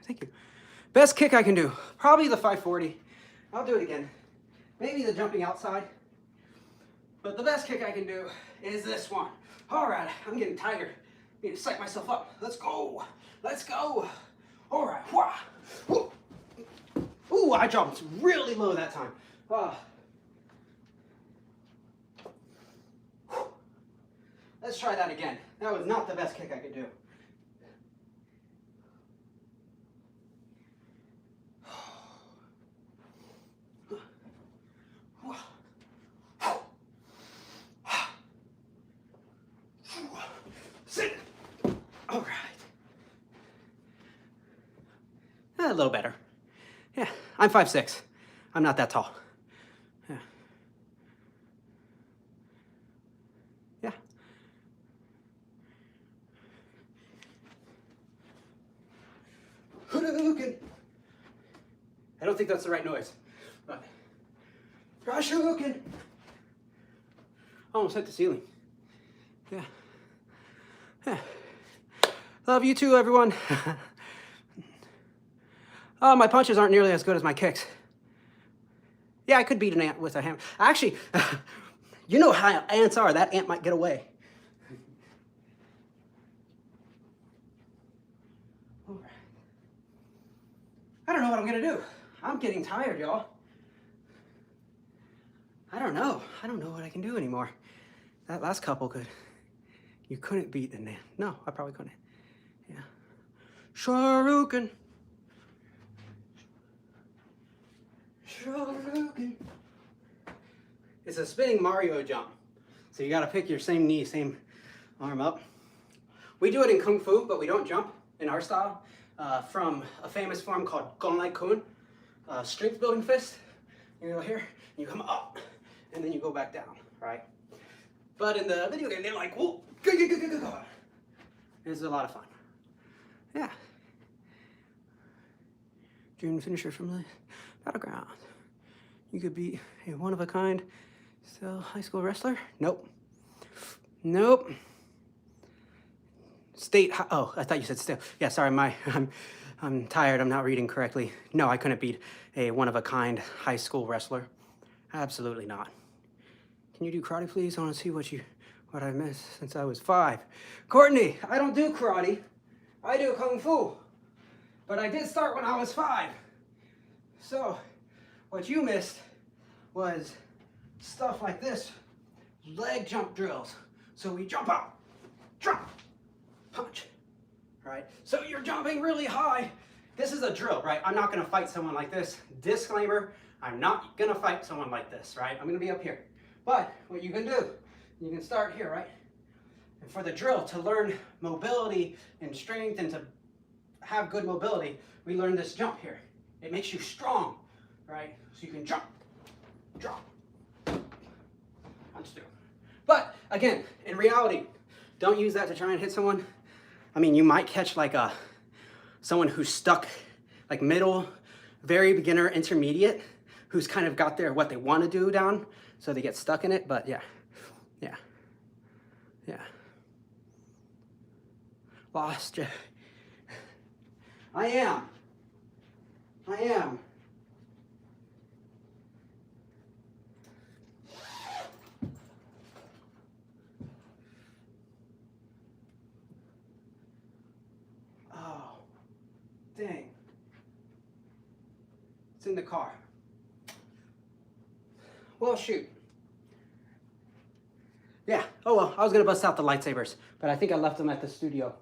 Best kick I can do. Probably the 540. I'll do it again. maybe the jumping outside. But the best kick I can do is this one. All right, I'm getting tired. I need to psych myself up. Let's go. Let's go. All right. Whoa. Ooh, I jumped really low that time. Let's try that again. That was not the best kick I could do. Sit. All right. A little better. Yeah, I'm 5'6". I'm not that tall. Yeah. Yeah. I don't think that's the right noise, but Rashukin. Almost hit the ceiling. Yeah. Yeah. Love you too, everyone. Oh, my punches aren't nearly as good as my kicks. Yeah, I could beat an ant with a hammer. Actually, you know how ants are. That ant might get away. All right. I don't know what I'm going to do. I'm getting tired, y'all. I don't know. I don't know what I can do anymore. That last couple could... You couldn't beat an ant. No, I probably couldn't. Yeah. Sharukan. It's a spinning Mario jump. So you gotta pick your same knee, same arm up. We do it in Kung Fu, but we don't jump in our style. From a famous form called Gonlai Kun, strength building fist. You go here, you come up, and then you go back down, right? But in the video game, they're like, whoa, it's a lot of fun. Yeah. Dream finisher from the battleground. You could be a one-of-a-kind still high school wrestler? Nope. Nope. State, oh, I thought you said still. Yeah, sorry, I'm tired, I'm not reading correctly. No, I couldn't beat a one-of-a-kind high school wrestler. Absolutely not. Can you do karate, please? I want to see what I missed since I was 5. Courtney, I don't do karate. I do Kung Fu. But I did start when I was 5. So, what you missed was stuff like this. Leg jump drills. So we jump up, drop, punch, right? So you're jumping really high. This is a drill, right? I'm not gonna fight someone like this. Disclaimer, I'm not gonna fight someone like this, right? I'm gonna be up here. But what you can do, you can start here, right? And for the drill, to learn mobility and strength and to have good mobility, we learn this jump here. It makes you strong, right? So you can jump, drop, punch through. But again, in reality, don't use that to try and hit someone. I mean, you might catch like someone who's stuck, like middle, very beginner, intermediate, who's kind of got what they want to do down, so they get stuck in it. But yeah. Lost. I am. Oh, dang. It's in the car. Well, shoot. Yeah, oh well, I was gonna bust out the lightsabers, but I think I left them at the studio.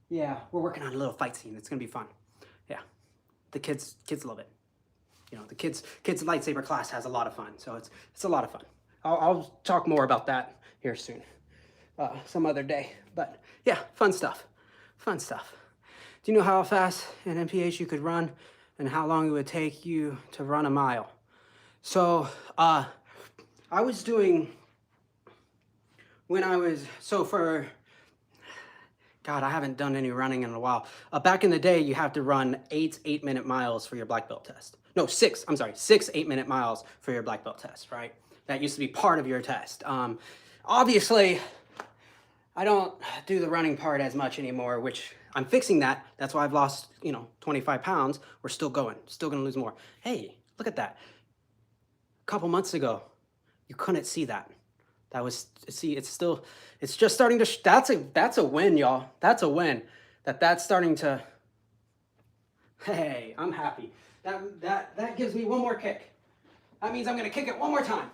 Yeah, we're working on a little fight scene. It's gonna be fun. Yeah, the kids love it. You know, the kids lightsaber class has a lot of fun, so it's a lot of fun. I'll talk more about that here soon, some other day. But yeah, fun stuff. Do you know how fast an MPH you could run, and how long it would take you to run a mile? So I was doing God, I haven't done any running in a while. Back in the day, you have to run 8-minute miles for your black belt test. No, 6 8-minute miles for your black belt test, right? That used to be part of your test. Obviously, I don't do the running part as much anymore, which I'm fixing that. That's why I've lost, 25 pounds. We're still going, still gonna lose more. Hey, Look at that. A couple months ago, you couldn't see that. That was, see, it's just starting to, that's a win, y'all. That's a win. That's starting to, hey, I'm happy. That gives me one more kick. That means I'm gonna kick it one more time.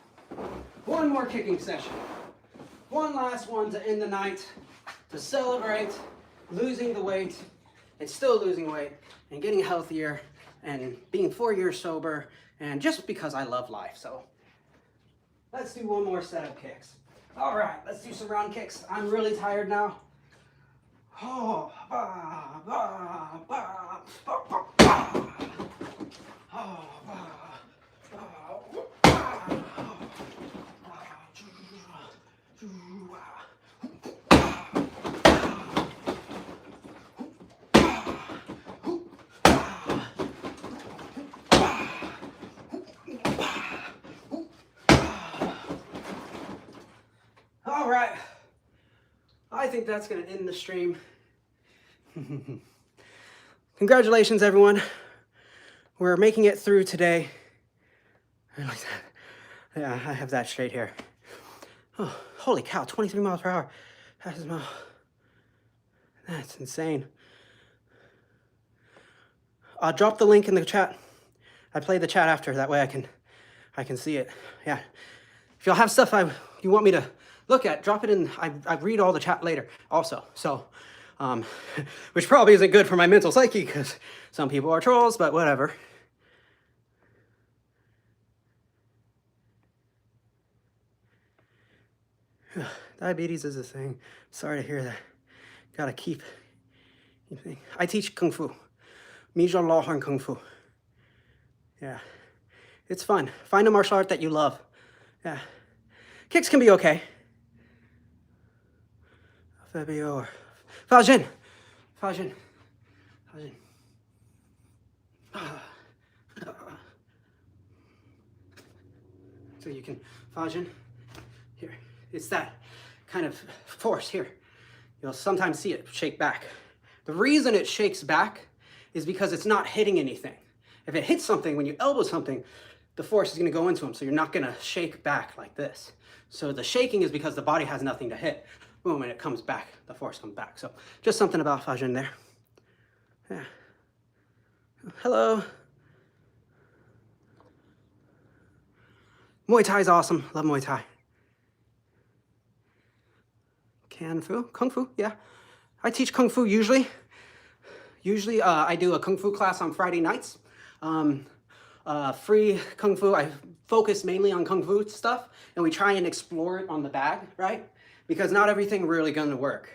One more kicking session. One last one to end the night, to celebrate losing the weight and still losing weight and getting healthier and being 4 years sober, and just because I love life. So let's do one more set of kicks. All right, let's do some round kicks. I'm really tired now. Oh, bah, bah, bah, bah, bah, bah. Oh, bah, bah, bah. All right, I think that's gonna end the stream. Congratulations, everyone. We're making it through today. Yeah, I have that straight here. Oh, holy cow, 23 miles per hour. That's insane. I'll drop the link in the chat. I play the chat after, that way I can see it. Yeah. If y'all have stuff you want me to look at, drop it in. I read all the chat later also. So, which probably isn't good for my mental psyche because some people are trolls, but whatever. Diabetes is a thing. Sorry to hear that. Gotta keep. I teach Kung Fu. Mijo Lawhorn Kung Fu. Yeah. It's fun. Find a martial art that you love. Yeah. Kicks can be okay. Fabio. Fajin. Fajin. Fajin. So you can Fajin. Here. It's that kind of force here. You'll sometimes see it shake back. The reason it shakes back is because it's not hitting anything. If it hits something, when you elbow something, the force is gonna go into them, so you're not gonna shake back like this. So the shaking is because the body has nothing to hit. Boom, and it comes back, the force comes back. So just something about Fajin there. Yeah. Hello. Muay Thai is awesome, love Muay Thai. Kung Fu, yeah. I teach Kung Fu usually. Usually I do a Kung Fu class on Friday nights. Free Kung Fu, I focus mainly on Kung Fu stuff, and we try and explore it on the bag, right? Because not everything really gonna work,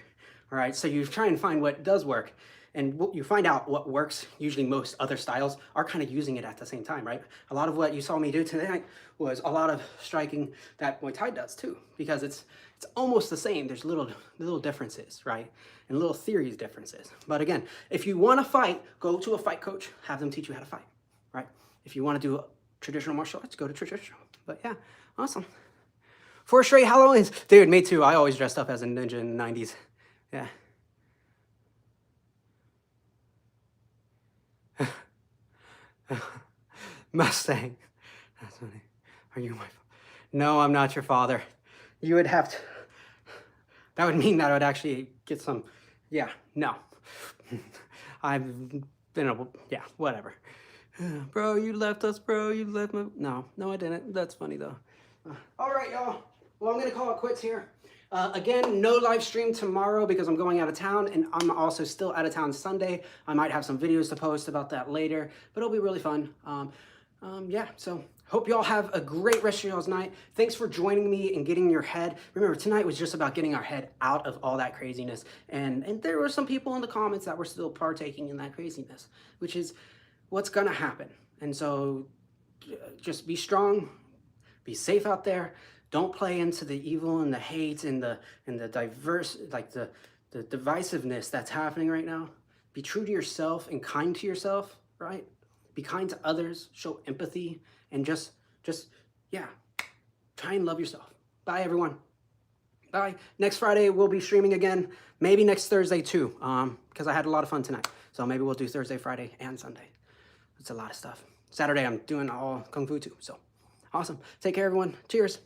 all right? So you try and find what does work, and you find out what works. Usually most other styles are kind of using it at the same time, right? A lot of what you saw me do tonight was a lot of striking that Muay Thai does too, because it's almost the same. There's little differences, right? And little theories differences. But again, if you want to fight, go to a fight coach, have them teach you how to fight, right? If you want to do traditional martial arts, go to traditional. But yeah, awesome. 4 straight Halloweens. Dude, me too. I always dressed up as a ninja in the 90s. Yeah. Mustang. That's funny. Are you my father? No, I'm not your father. You would have to. That would mean that I would actually get some. Yeah, no. I've been yeah, whatever. Bro, you left us, bro. You left me. No, I didn't. That's funny though. All right, y'all. Well, I'm gonna call it quits here. Again, no live stream tomorrow because I'm going out of town, and I'm also still out of town Sunday. I might have some videos to post about that later, but it'll be really fun. Yeah, so hope y'all have a great rest of y'all's night. Thanks for joining me and getting your head. Remember, tonight was just about getting our head out of all that craziness, and there were some people in the comments that were still partaking in that craziness, which is what's gonna happen. And so just be strong, be safe out there. Don't play into the evil and the hate and the diverse, like the divisiveness that's happening right now. Be true to yourself and kind to yourself, right? Be kind to others, show empathy, and just yeah, try and love yourself. Bye, everyone. Bye. Next Friday, we'll be streaming again. Maybe next Thursday too, because I had a lot of fun tonight. So maybe we'll do Thursday, Friday, and Sunday. It's a lot of stuff. Saturday I'm doing all Kung Fu too. So awesome. Take care, everyone. Cheers.